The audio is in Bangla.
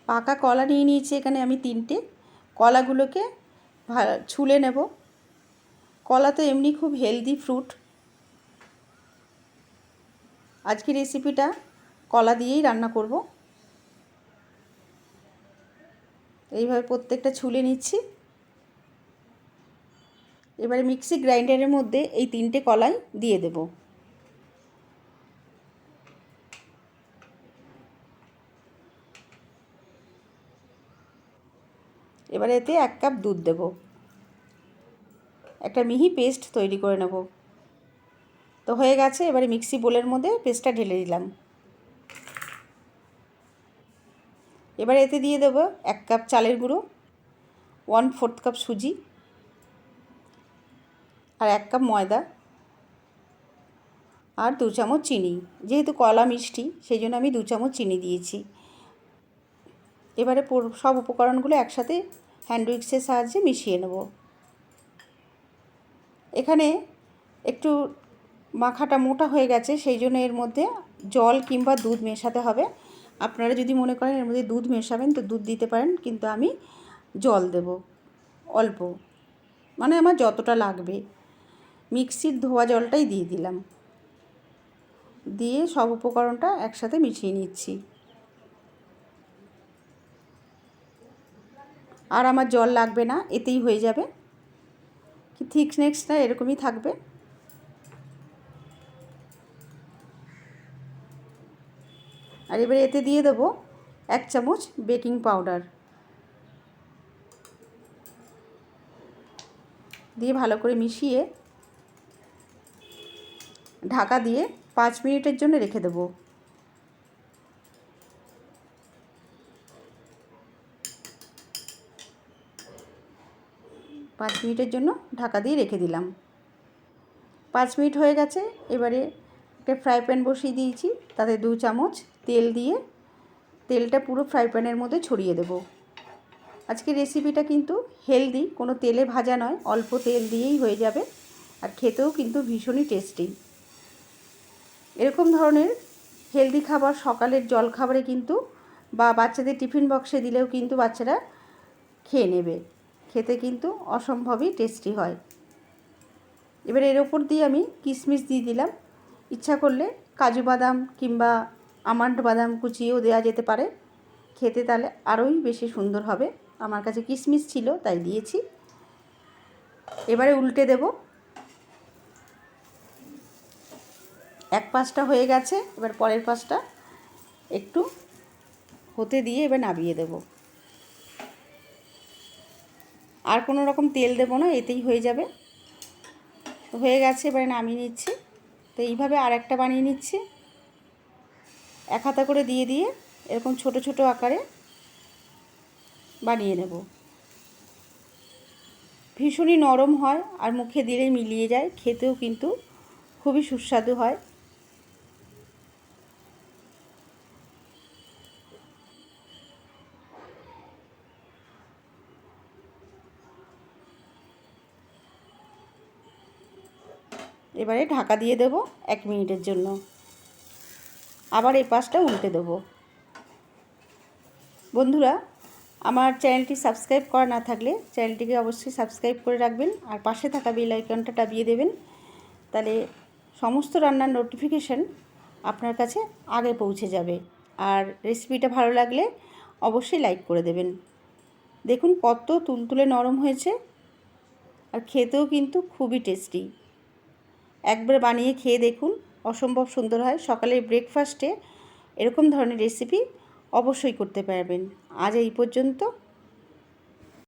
পাকা কলা নিয়ে নিয়েছি এখানে আমি 3টে। কলাগুলোকে ছুলে নেব। কলা তো এমনি খুব হেলদি ফ্রুট। আজকে রেসিপিটা কলা দিয়েই রান্না করব। এইভাবে প্রত্যেকটা ছুলে নিচ্ছি। এবারে মিক্সি গ্রাইন্ডারের মধ্যে এই 3টে কলাই দিয়ে দেব। এবারে এতে 1 কাপ দুধ দেব। একটা মিহি পেস্ট তৈরি করে নেব। তো হয়ে গেছে। এবারে মিক্সি বোলের মধ্যে পেস্টটা ঢেলে দিলাম। এবারে এতে দিয়ে দেব 1 কাপ চালের গুঁড়ো, 1/4 কাপ সুজি আর 1 কাপ ময়দা আর 2 চামচ চিনি। যেহেতু কলা মিষ্টি সেই জন্য আমি 2 চামচ চিনি দিয়েছি। এবারে সব উপকরণগুলো একসাথে হ্যান্ড উইক্সের সাহায্যে মিশিয়ে নেব। এখানে একটু মাখাটা মোটা হয়ে গেছে, সেই জন্য এর মধ্যে জল কিংবা দুধ মেশাতে হবে। আপনারা যদি মনে করেন এর মধ্যে দুধ মেশাবেন তো দুধ দিতে পারেন, কিন্তু আমি জল দেব অল্প, মানে আমার যতটা লাগবে। মিক্সির ধোয়া জলটাই দিয়ে দিলাম। দিয়ে সব উপকরণটা একসাথে মিশিয়ে নিচ্ছি। আর আমার জল লাগবে না, এতেই হয়ে যাবে। কি থিকনেসটা এরকমই থাকবে। আর এবারে এতে দিয়ে দেবো 1 চামচ বেকিং পাউডার। দিয়ে ভালো করে মিশিয়ে ঢাকা দিয়ে 5 মিনিটের জন্য রেখে দেবো। 5 মিনিটের জন্য ঢাকা দিয়ে রেখে দিলাম। 5 মিনিট হয়ে গেছে। এবারে একটা ফ্রাই প্যান বসিয়ে দিয়েছি, তাতে 2 চামচ তেল দিয়ে তেলটা পুরো ফ্রাই প্যানের মধ্যে ছড়িয়ে দেব। আজকে রেসিপিটা কিন্তু হেলদি, কোনো তেলে ভাজা নয়, অল্প তেল দিয়েই হয়ে যাবে। আর খেতেও কিন্তু ভীষণই টেস্টি। এরকম ধরনের হেলদি খাবার সকালের জলখাবারে কিন্তু বা বাচ্চাদের টিফিন বক্সে দিলেও কিন্তু বাচ্চারা খেয়ে নেবে। খেতে কিন্তু অসম্ভবই টেস্টি হয়। এবার এর ওপর দিয়ে আমি কিশমিশ দিয়ে দিলাম। ইচ্ছা করলে কাজু বাদাম কিংবা আমন্ড বাদাম কুচিয়েও দেওয়া যেতে পারে। খেতে তাহলে আরোই বেশি সুন্দর হবে। আমার কাছে কিশমিশ ছিল তাই দিয়েছি। এবারে উল্টে দেব। এক পাশটা হয়ে গেছে, এবার পরের পাশটা একটু হতে দিয়ে এবার নামিয়ে দেব। আর কোনো রকম তেল দেব না, এতেই হয়ে যাবে। তো হয়ে গেছে, এবারে নামিয়ে নিচ্ছি। তো এইভাবে আর একটা বানিয়ে নিচ্ছি। এক হাতা করে দিয়ে দিয়ে এরকম ছোট ছোট আকারে বানিয়ে নেব। ভীষণই নরম হয় আর মুখে দিলেই মিলিয়ে যায়। খেতেও কিন্তু খুবই সুস্বাদু হয়। এবারে ঢাকা দিয়ে দেব 1 মিনিটের জন্য। আবার এই পাশটা উল্টে দেব। বন্ধুরা, আমার চ্যানেলটি সাবস্ক্রাইব করা না থাকলে চ্যানেলটিকে অবশ্যই সাবস্ক্রাইব করে রাখবেন আর পাশে থাকা বেল আইকনটা দাবিয়ে দেবেন। তাহলে সমস্ত রান্নার নোটিফিকেশান আপনার কাছে আগে পৌঁছে যাবে। আর রেসিপিটা ভালো লাগলে অবশ্যই লাইক করে দেবেন। দেখুন কত তুলতুলে নরম হয়েছে আর খেতেও কিন্তু খুবই টেস্টি। একবার বানিয়ে খেয়ে দেখুন, অসম্ভব সুন্দর হয়। সকালের ব্রেকফাস্টে এরকম ধরনের রেসিপি অবশ্যই করতে পারবেন। আজ এই পর্যন্ত।